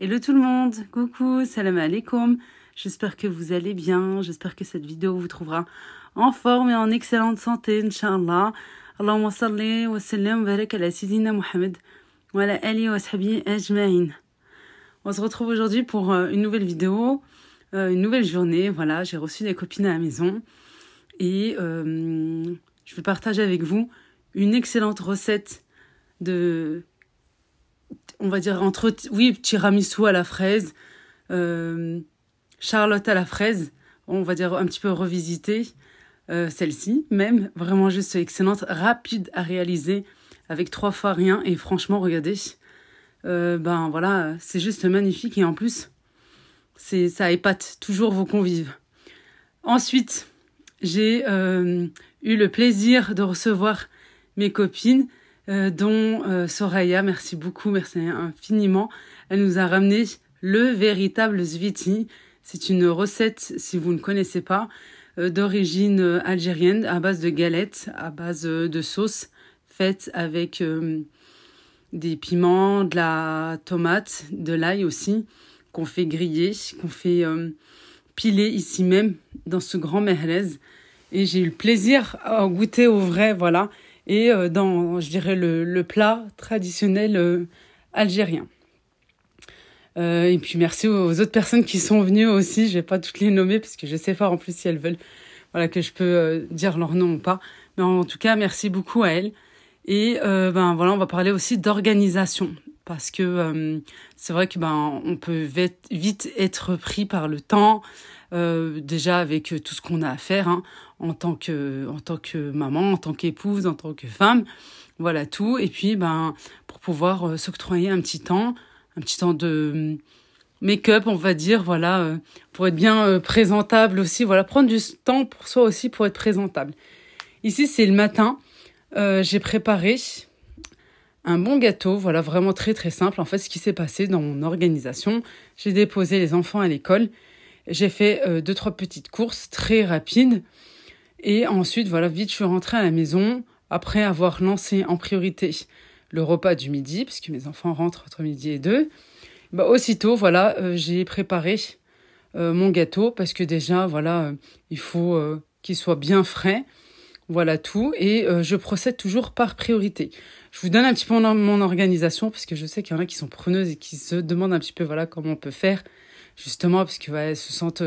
Hello tout le monde, coucou, salam alaikum. J'espère que vous allez bien, j'espère que cette vidéo vous trouvera en forme et en excellente santé, Inch'Allah. Allahumma salli wa sallim wa barak ala Sayyidina Muhammad wa ala alihi wa sahbihi ajma'in. On se retrouve aujourd'hui pour une nouvelle vidéo, une nouvelle journée. Voilà, j'ai reçu des copines à la maison et je vais partager avec vous une excellente recette de... On va dire tiramisu à la fraise, charlotte à la fraise. On va dire un petit peu revisiter celle-ci, même vraiment juste excellente, rapide à réaliser avec 3 fois rien. Et franchement, regardez, voilà, c'est juste magnifique et en plus, ça épate toujours vos convives. Ensuite, j'ai eu le plaisir de recevoir mes copines. Dont Soraya, merci beaucoup, merci infiniment. Elle nous a ramené le véritable zviti. C'est une recette, si vous ne connaissez pas, d'origine algérienne, à base de galettes, à base de sauce, faite avec des piments, de la tomate, de l'ail aussi, qu'on fait griller, qu'on fait piler ici même, dans ce grand mehrez. Et j'ai eu le plaisir à goûter au vrai, voilà. Et dans, je dirais, le plat traditionnel algérien. Et puis merci aux autres personnes qui sont venues aussi. Je vais pas toutes les nommer parce que je sais pas en plus si elles veulent, voilà, que je peux dire leur nom ou pas. Mais en tout cas, merci beaucoup à elles. Et voilà, on va parler aussi d'organisation parce que c'est vrai que on peut vite être pris par le temps. Déjà avec tout ce qu'on a à faire, hein, en tant que maman, en tant qu'épouse, en tant que femme, voilà tout. Et puis pour pouvoir s'octroyer un petit temps de make-up, on va dire, voilà, pour être bien présentable aussi, voilà, prendre du temps pour soi aussi pour être présentable. Ici c'est le matin, j'ai préparé un bon gâteau, voilà, vraiment très très simple. En fait, ce qui s'est passé dans mon organisation, j'ai déposé les enfants à l'école. J'ai fait 2-3 petites courses très rapides. Et ensuite, voilà, vite, je suis rentrée à la maison après avoir lancé en priorité le repas du midi, puisque mes enfants rentrent entre midi et 2. Aussitôt, voilà, j'ai préparé mon gâteau parce que déjà, voilà, il faut qu'il soit bien frais. Voilà tout. Et je procède toujours par priorité. Je vous donne un petit peu mon organisation parce que je sais qu'il y en a qui sont preneuses et qui se demandent un petit peu, voilà, comment on peut faire. Justement, parce qu'elles se sentent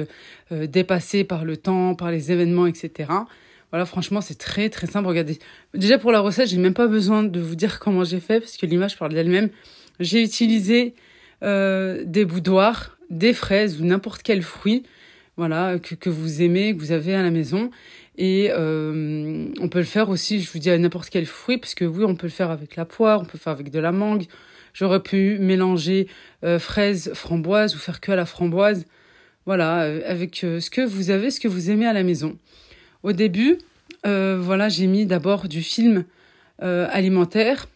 dépassées par le temps, par les événements, etc. Voilà, franchement, c'est très, très simple. Regardez, déjà pour la recette, j'ai même pas besoin de vous dire comment j'ai fait, parce que l'image parle d'elle-même. J'ai utilisé des boudoirs, des fraises ou n'importe quel fruit, voilà, que vous aimez, que vous avez à la maison. Et on peut le faire aussi, je vous dis, à n'importe quel fruit, parce que oui, on peut le faire avec la poire, on peut le faire avec de la mangue. J'aurais pu mélanger fraises, framboises ou faire que à la framboise. Voilà, avec ce que vous avez, ce que vous aimez à la maison. Au début, voilà, j'ai mis d'abord du film alimentaire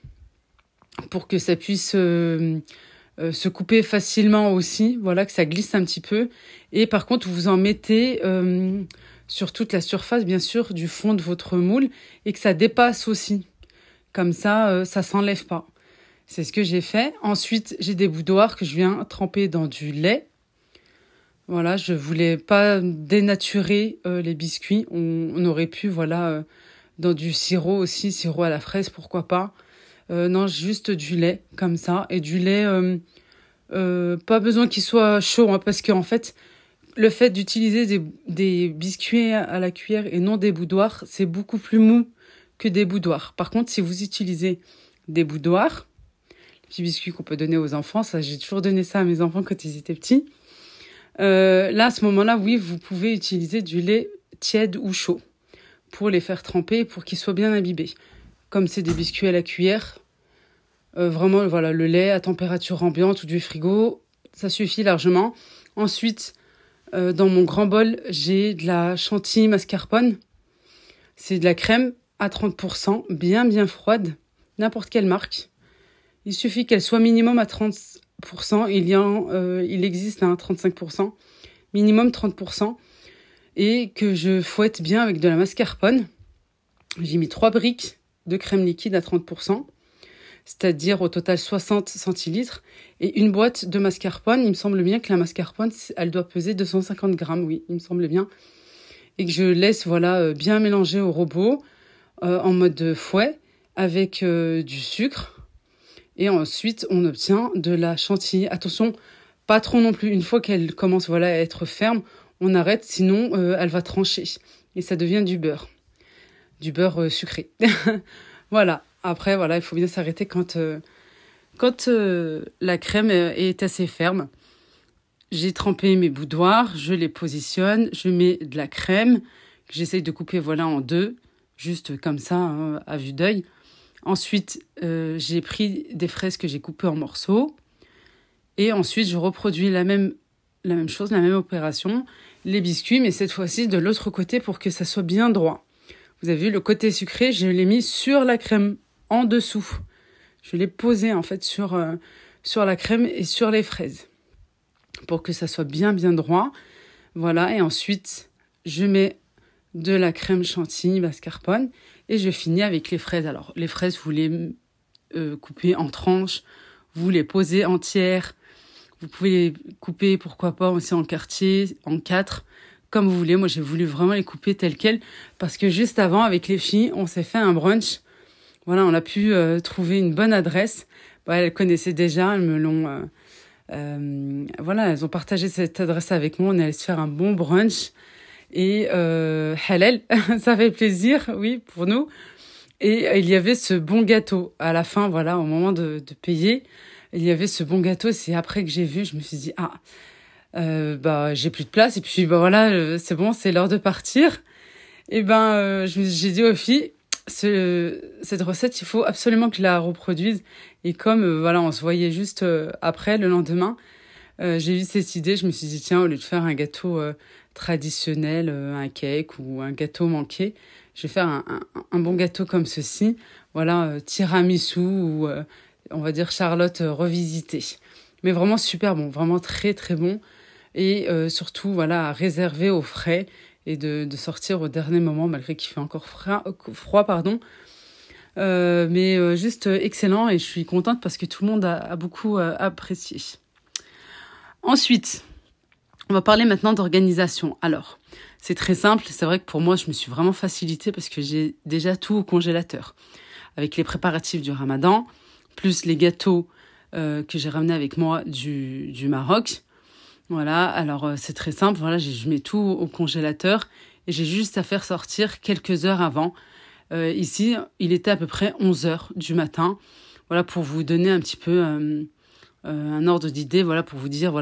pour que ça puisse se couper facilement aussi. Voilà, que ça glisse un petit peu. Et par contre, vous en mettez sur toute la surface, bien sûr, du fond de votre moule et que ça dépasse aussi. Comme ça, ça s'enlève pas. C'est ce que j'ai fait. Ensuite, j'ai des boudoirs que je viens tremper dans du lait. Voilà, je voulais pas dénaturer les biscuits. On aurait pu, voilà, dans du sirop aussi, sirop à la fraise, pourquoi pas. Non, juste du lait, comme ça. Et du lait, pas besoin qu'il soit chaud, hein, parce qu'en fait, le fait d'utiliser des biscuits à la cuillère et non des boudoirs, c'est beaucoup plus mou que des boudoirs. Par contre, si vous utilisez des boudoirs, petits biscuits qu'on peut donner aux enfants, ça, j'ai toujours donné ça à mes enfants quand ils étaient petits. Là, à ce moment-là, oui, vous pouvez utiliser du lait tiède ou chaud pour les faire tremper, pour qu'ils soient bien imbibés. Comme c'est des biscuits à la cuillère, vraiment, voilà, le lait à température ambiante ou du frigo, ça suffit largement. Ensuite, dans mon grand bol, j'ai de la chantilly mascarpone. C'est de la crème à 30%, bien froide, n'importe quelle marque. Il suffit qu'elle soit minimum à 30%. Il existe à 35%. Minimum 30%. Et que je fouette bien avec de la mascarpone. J'ai mis 3 briques de crème liquide à 30%. c'est-à-dire au total 60 centilitres, et une boîte de mascarpone. Il me semble bien que la mascarpone, elle doit peser 250 grammes, oui, il me semble bien. Et que je laisse bien mélanger au robot en mode fouet avec du sucre. Et ensuite, on obtient de la chantilly. Attention, pas trop non plus. Une fois qu'elle commence à être ferme, on arrête, sinon elle va trancher. Et ça devient du beurre sucré. Voilà. Après, il faut bien s'arrêter quand la crème est assez ferme. J'ai trempé mes boudoirs, je les positionne, je mets de la crème, que j'essaye de couper en deux, juste comme ça, hein, à vue d'œil. Ensuite, j'ai pris des fraises que j'ai coupées en morceaux. Et ensuite, je reproduis la même chose, la même opération, les biscuits, mais cette fois-ci de l'autre côté pour que ça soit bien droit. Vous avez vu, le côté sucré, je l'ai mis sur la crème, en dessous. Je l'ai posé en fait sur la crème et sur les fraises, pour que ça soit bien droit. Voilà, et ensuite, je mets de la crème chantilly mascarpone et je finis avec les fraises. Alors, les fraises, vous les coupez en tranches, vous les posez entières. Vous pouvez les couper, pourquoi pas, aussi en quartier, en 4, comme vous voulez. Moi, j'ai voulu vraiment les couper telles quelles, parce que juste avant, avec les filles, on s'est fait un brunch. Voilà, on a pu trouver une bonne adresse. Elles connaissaient déjà, elles me l'ont... elles ont partagé cette adresse avec moi. On allait se faire un bon brunch. Et halal, ça fait plaisir, oui, pour nous. Et il y avait ce bon gâteau. À la fin, au moment de payer, il y avait ce bon gâteau. C'est après que j'ai vu, je me suis dit, j'ai plus de place. Et puis, c'est bon, c'est l'heure de partir. Et j'ai dit aux filles, cette recette, il faut absolument que je la reproduise. Et comme, on se voyait juste après, le lendemain, j'ai eu cette idée. Je me suis dit, tiens, au lieu de faire un gâteau traditionnel, un cake ou un gâteau manqué, je vais faire un bon gâteau comme ceci. Tiramisu ou, on va dire, Charlotte revisitée. Mais vraiment super bon, vraiment très, très bon. Et surtout, à réserver au frais et de sortir au dernier moment, malgré qu'il fait encore froid. Juste excellent, et je suis contente parce que tout le monde a beaucoup apprécié. Ensuite, on va parler maintenant d'organisation. Alors, c'est très simple. C'est vrai que pour moi, je me suis vraiment facilitée parce que j'ai déjà tout au congélateur. Avec les préparatifs du Ramadan, plus les gâteaux que j'ai ramenés avec moi du Maroc. Voilà, alors c'est très simple. Je mets tout au congélateur et j'ai juste à faire sortir quelques heures avant. Ici, il était à peu près 11h du matin. Voilà, pour vous donner un petit peu un ordre d'idée. Voilà, pour vous dire,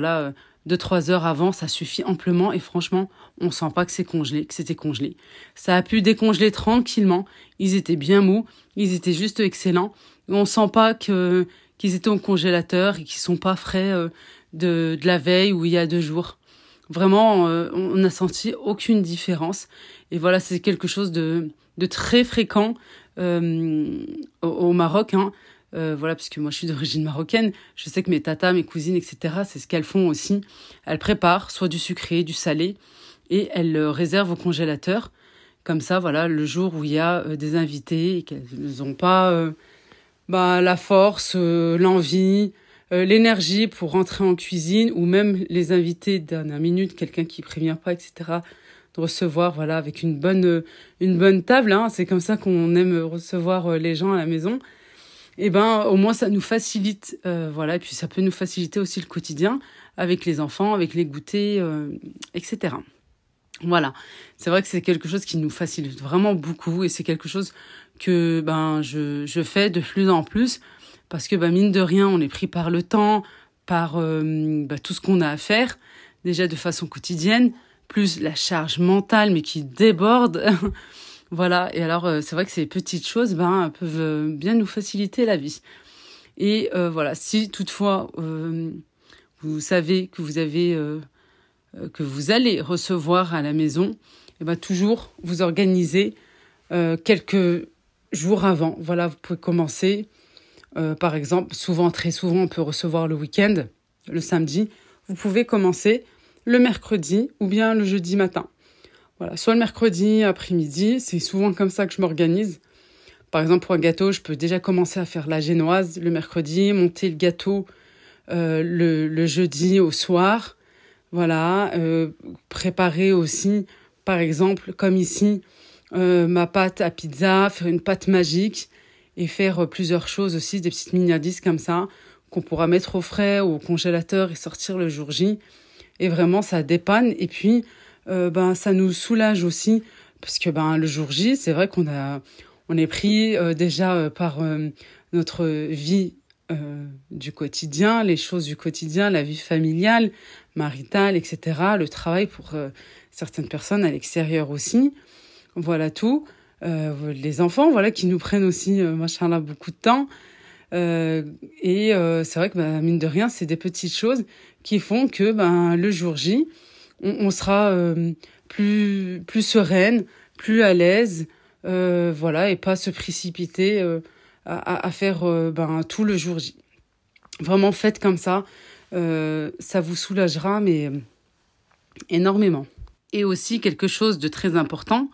2-3 heures avant, ça suffit amplement. Et franchement, on sent pas que c'était congelé. Ça a pu décongeler tranquillement. Ils étaient bien mous. Ils étaient juste excellents. On sent pas qu'ils étaient au congélateur et qu'ils sont pas frais de la veille ou il y a 2 jours. Vraiment, on n'a senti aucune différence. Et voilà, c'est quelque chose de très fréquent au Maroc, hein. Puisque moi je suis d'origine marocaine, je sais que mes tatas, mes cousines, etc., c'est ce qu'elles font aussi. Elles préparent soit du sucré, du salé, et elles le réservent au congélateur. Comme ça, le jour où il y a des invités et qu'elles n'ont pas la force, l'envie, l'énergie pour rentrer en cuisine, ou même les invités dernière minute, quelqu'un qui prévient pas, etc., de recevoir avec une bonne table, hein. C'est comme ça qu'on aime recevoir les gens à la maison. Et au moins ça nous facilite, et puis ça peut nous faciliter aussi le quotidien avec les enfants, avec les goûters, etc. Voilà, c'est vrai que c'est quelque chose qui nous facilite vraiment beaucoup, et c'est quelque chose que je fais de plus en plus, parce que mine de rien, on est pris par le temps, par tout ce qu'on a à faire, déjà de façon quotidienne, plus la charge mentale, mais qui déborde. Voilà, et alors c'est vrai que ces petites choses peuvent bien nous faciliter la vie. Et si toutefois vous savez que vous allez recevoir à la maison, toujours vous organiser quelques jours avant. Voilà, vous pouvez commencer. Par exemple, très souvent, on peut recevoir le week-end, le samedi. Vous pouvez commencer le mercredi ou bien le jeudi matin. Voilà, soit le mercredi après-midi, c'est souvent comme ça que je m'organise. Par exemple, pour un gâteau, je peux déjà commencer à faire la génoise le mercredi, monter le gâteau le jeudi au soir. Voilà, préparer aussi, par exemple, comme ici, ma pâte à pizza, faire une pâte magique et faire plusieurs choses aussi, des petites mignardises comme ça, qu'on pourra mettre au frais ou au congélateur et sortir le jour J. Et vraiment, ça dépanne. Et puis, ça nous soulage aussi, parce que le jour J, c'est vrai on est pris déjà par notre vie du quotidien, les choses du quotidien, la vie familiale, maritale, etc. Le travail pour certaines personnes à l'extérieur aussi. Voilà tout. Les enfants, voilà, qui nous prennent aussi, machallah, beaucoup de temps. C'est vrai que, mine de rien, c'est des petites choses qui font que, le jour J, on sera plus sereine, plus à l'aise, voilà, et pas se précipiter à faire tout le jour J. Vraiment, faites comme ça. Ça vous soulagera, mais énormément. Et aussi, quelque chose de très important,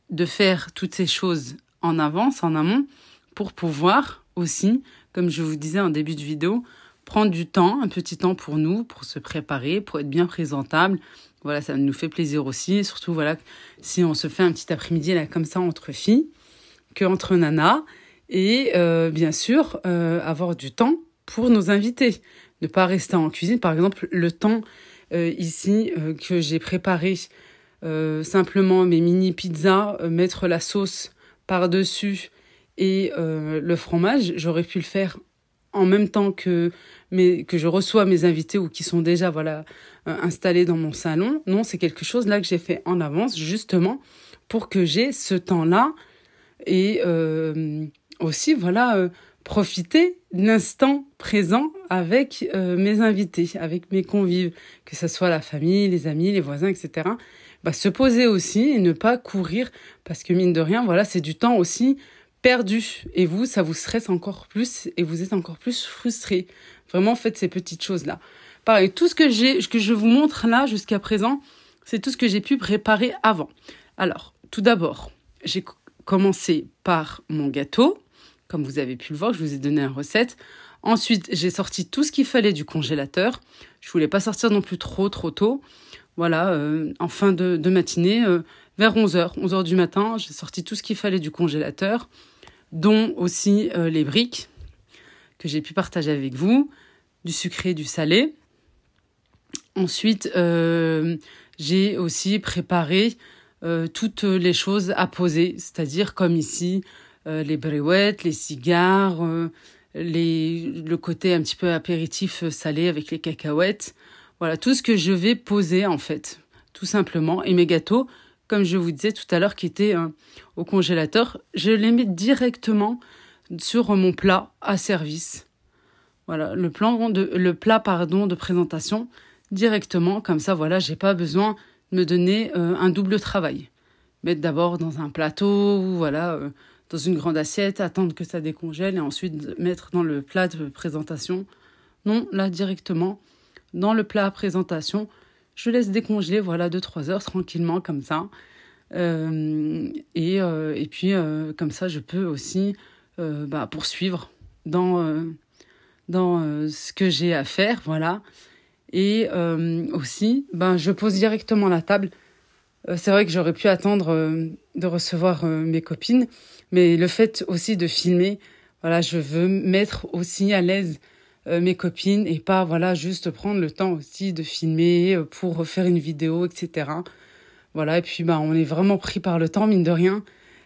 de faire toutes ces choses en avance, en amont, pour pouvoir aussi, comme je vous disais en début de vidéo, prendre du temps, un petit temps pour nous, pour se préparer, pour être bien présentable. Voilà, ça nous fait plaisir aussi. Surtout, voilà, si on se fait un petit après-midi là comme ça entre filles, qu'entre nanas. Et bien sûr, avoir du temps pour nos invités. Ne pas rester en cuisine. Par exemple, le temps ici que j'ai préparé simplement mes mini pizzas, mettre la sauce par-dessus et le fromage, j'aurais pu le faire en même temps que je reçois mes invités ou qui sont déjà installés dans mon salon. Non, c'est quelque chose là que j'ai fait en avance, justement, pour que j'ai ce temps-là et aussi, profiter de l'instant présent avec mes invités, avec mes convives, que ce soit la famille, les amis, les voisins, etc. Se poser aussi et ne pas courir, parce que mine de rien, voilà, c'est du temps aussi perdu. Et vous, ça vous stresse encore plus et vous êtes encore plus frustré. Vraiment, faites ces petites choses-là. Pareil, tout ce que je vous montre là jusqu'à présent, c'est tout ce que j'ai pu préparer avant. Alors, tout d'abord, j'ai commencé par mon gâteau. Comme vous avez pu le voir, je vous ai donné une recette. Ensuite, j'ai sorti tout ce qu'il fallait du congélateur. Je voulais pas sortir non plus trop tôt. Voilà, en fin de matinée, vers 11h du matin, j'ai sorti tout ce qu'il fallait du congélateur, dont aussi les briques que j'ai pu partager avec vous, du sucré, du salé. Ensuite, j'ai aussi préparé toutes les choses à poser, c'est-à-dire comme ici, les brouettes, les cigares, le côté un petit peu apéritif salé avec les cacahuètes. Voilà, tout ce que je vais poser en fait, tout simplement. Et mes gâteaux, comme je vous disais tout à l'heure, qui étaient au congélateur, je les mets directement sur mon plat à service. Voilà, le plat de présentation, directement, comme ça, voilà, j'ai pas besoin de me donner un double travail. Mettre d'abord dans un plateau, ou voilà, dans une grande assiette, attendre que ça décongèle et ensuite mettre dans le plat de présentation. Non, là, directement, dans le plat à présentation, je laisse décongeler, 2-3 heures tranquillement comme ça. Et puis, comme ça, je peux aussi poursuivre dans ce que j'ai à faire, voilà. Et aussi, je pose directement la table. C'est vrai que j'aurais pu attendre de recevoir mes copines, mais le fait aussi de filmer, voilà, je veux mettre aussi à l'aise mes copines et pas, juste prendre le temps aussi de filmer pour faire une vidéo, etc. Voilà, et puis on est vraiment pris par le temps, mine de rien.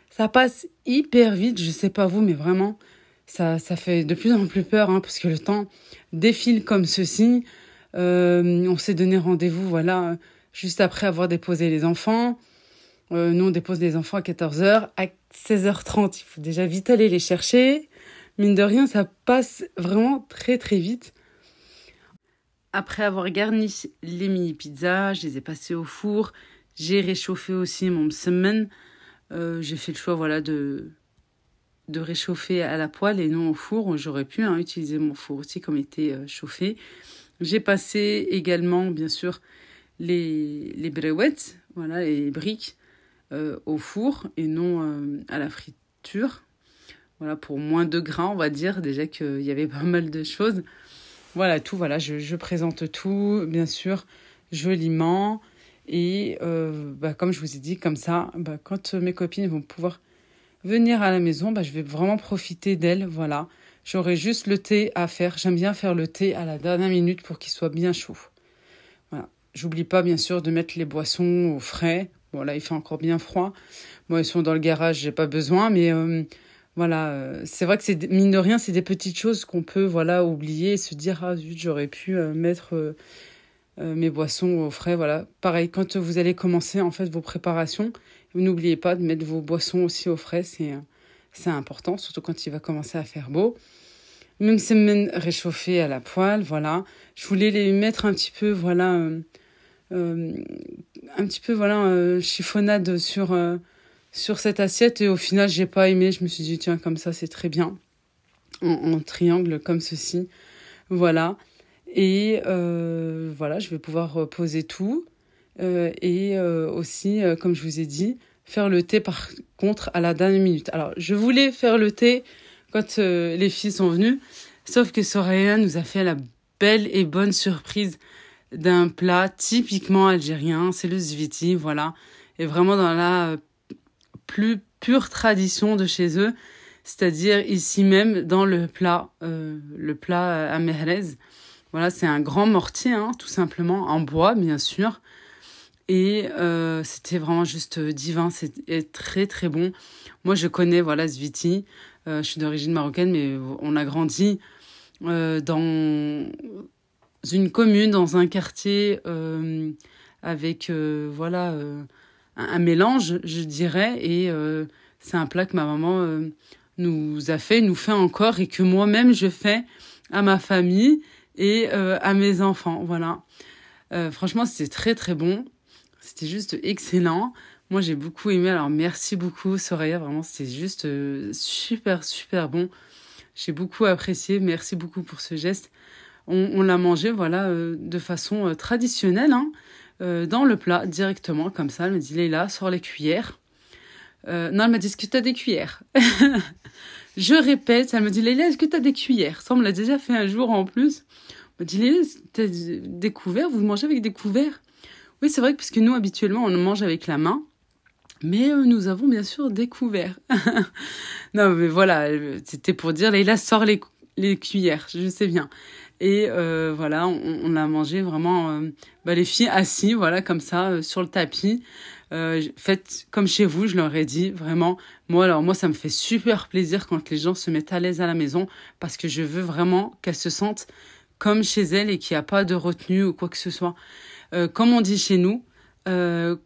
Ça passe hyper vite, je sais pas vous, mais vraiment, ça fait de plus en plus peur, parce que le temps défile comme ceci. On s'est donné rendez-vous, juste après avoir déposé les enfants. Nous, on dépose les enfants à 14h. À 16h30, il faut déjà vite aller les chercher. Mine de rien, ça passe vraiment très, très vite. Après avoir garni les mini-pizzas, je les ai passées au four. J'ai réchauffé aussi mon msemen. J'ai fait le choix, de réchauffer à la poêle et non au four. J'aurais pu utiliser mon four aussi comme était chauffé. J'ai passé également, bien sûr, les brouettes, les briques au four et non à la couverture. Voilà, pour moins de grains, on va dire. Déjà qu'il y avait pas mal de choses. Voilà, tout, voilà, je présente tout, bien sûr, joliment. Et comme je vous ai dit, comme ça, quand mes copines vont pouvoir venir à la maison, je vais vraiment profiter d'elles, voilà. J'aurai juste le thé à faire. J'aime bien faire le thé à la dernière minute pour qu'il soit bien chaud. Voilà. J'oublie pas, bien sûr, de mettre les boissons au frais. Bon, là, il fait encore bien froid. Bon, ils sont dans le garage, j'ai pas besoin, mais voilà. C'est vrai que c'est, mine de rien, c'est des petites choses qu'on peut, voilà, oublier et se dire, ah, zut, j'aurais pu mettre mes boissons au frais, voilà. Pareil, quand vous allez commencer, en fait, vos préparations, vous n'oubliez pas de mettre vos boissons aussi au frais, c'est important, surtout quand il va commencer à faire beau. Même semaine réchauffée à la poêle, voilà. Je voulais les mettre un petit peu, voilà, chiffonnade sur cette assiette et au final, j'ai pas aimé. Je me suis dit, tiens, comme ça, c'est très bien. En triangle, comme ceci. Voilà. Et voilà, je vais pouvoir poser tout. Et aussi, comme je vous ai dit, faire le thé par contre à la dernière minute. Alors, je voulais faire le thé quand les filles sont venues, sauf que Soraya nous a fait la belle et bonne surprise d'un plat typiquement algérien, c'est le zviti, voilà, et vraiment dans la plus pure tradition de chez eux, c'est-à-dire ici même dans le plat à Mehrez. Voilà, c'est un grand mortier, tout simplement, en bois, bien sûr. Et c'était vraiment juste divin, c'est très très bon. Moi, je connais, voilà, Zviti. Je suis d'origine marocaine, mais on a grandi dans une commune, dans un quartier avec, un mélange, je dirais. Et c'est un plat que ma maman nous fait encore, et que moi-même, je fais à ma famille et à mes enfants, voilà. Franchement, c'était très très bon. C'était juste excellent. Moi, j'ai beaucoup aimé. Alors, merci beaucoup, Soraya. Vraiment, c'était juste super, super bon. J'ai beaucoup apprécié. Merci beaucoup pour ce geste. On l'a mangé, voilà, de façon traditionnelle, dans le plat, directement, comme ça. Elle me dit, Leïla, sors les cuillères. Non, elle m'a dit, est-ce que tu as des cuillères? Je répète, elle me dit, Leïla, est-ce que tu as des cuillères? Ça, on me l'a déjà fait un jour en plus. Elle me dit, Leïla, tu as des couverts? Vous mangez avec des couverts? Oui, c'est vrai que parce que nous, habituellement, on mange avec la main. Mais nous avons bien sûr des couverts. Non, mais voilà, c'était pour dire, Leïla, sors les cuillères, je sais bien. Et voilà, on a mangé vraiment, les filles assises, voilà, comme ça, sur le tapis. Faites comme chez vous, je leur ai dit, vraiment. Moi, ça me fait super plaisir quand les gens se mettent à l'aise à la maison, parce que je veux vraiment qu'elles se sentent comme chez elles et qu'il n'y a pas de retenue ou quoi que ce soit. Comme on dit chez nous,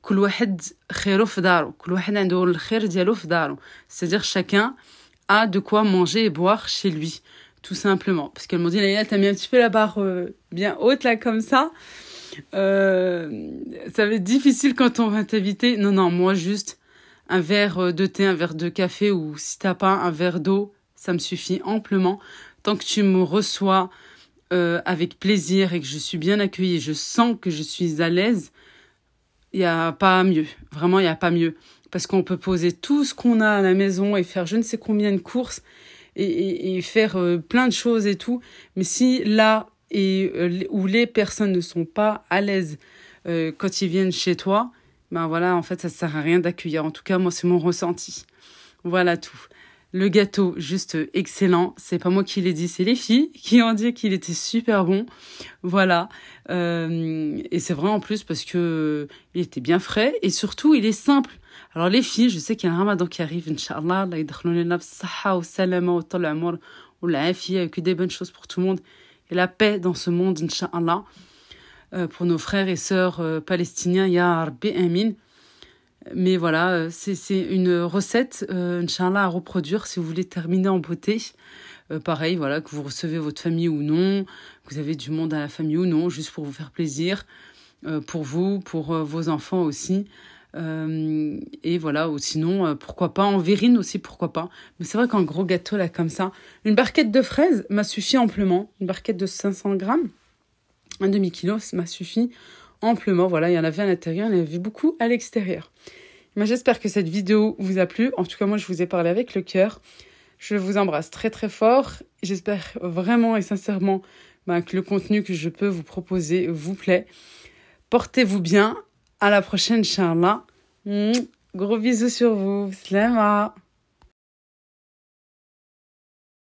كل واحد خيره في داره كل واحد عنده الخير ديالو في داره, c'est-à-dire chacun a de quoi manger et boire chez lui, tout simplement. Parce qu'elles m'ont dit, Leïla, t'as mis un petit peu la barre bien haute là comme ça, ça va être difficile quand on va t'inviter. Non, moi juste un verre de thé, un verre de café, ou si t'as pas un verre d'eau, ça me suffit amplement. Tant que tu me reçois avec plaisir et que je suis bien accueillie, je sens que je suis à l'aise, il n'y a pas mieux. Vraiment, il n'y a pas mieux. Parce qu'on peut poser tout ce qu'on a à la maison et faire je ne sais combien de courses et faire plein de choses et tout. Mais si là où les personnes ne sont pas à l'aise quand ils viennent chez toi, voilà, en fait, ça ne sert à rien d'accueillir. En tout cas, moi, c'est mon ressenti. Voilà tout. Le gâteau, juste excellent. C'est pas moi qui l'ai dit, c'est les filles qui ont dit qu'il était super bon. Voilà. Et c'est vrai en plus parce que il était bien frais et surtout, il est simple. Alors les filles, je sais qu'il y a un ramadan qui arrive, Inch'Allah. Allah yadkhlouna lana bis-sahha wa salama wa tal umr wa l'afia, que des bonnes choses pour tout le monde et la paix dans ce monde, Inch'Allah. Pour nos frères et sœurs palestiniens, ya Rabbi amin. Mais voilà, c'est une recette, Inch'Allah, à reproduire si vous voulez terminer en beauté. Pareil, voilà, que vous recevez votre famille ou non, que vous avez du monde à la famille ou non, juste pour vous faire plaisir, pour vous, pour vos enfants aussi. Et voilà, ou sinon, pourquoi pas, en verrine aussi, pourquoi pas. Mais c'est vrai qu'un gros gâteau, là, comme ça, une barquette de fraises m'a suffi amplement. Une barquette de 500 grammes, un demi-kilo, ça m'a suffi amplement. Voilà, il y en avait à l'intérieur, il y en avait beaucoup à l'extérieur. Mais j'espère que cette vidéo vous a plu. En tout cas, moi, je vous ai parlé avec le cœur. Je vous embrasse très très fort. J'espère vraiment et sincèrement que le contenu que je peux vous proposer vous plaît. Portez-vous bien. À la prochaine, Inch'Allah. Gros bisous sur vous. Slama.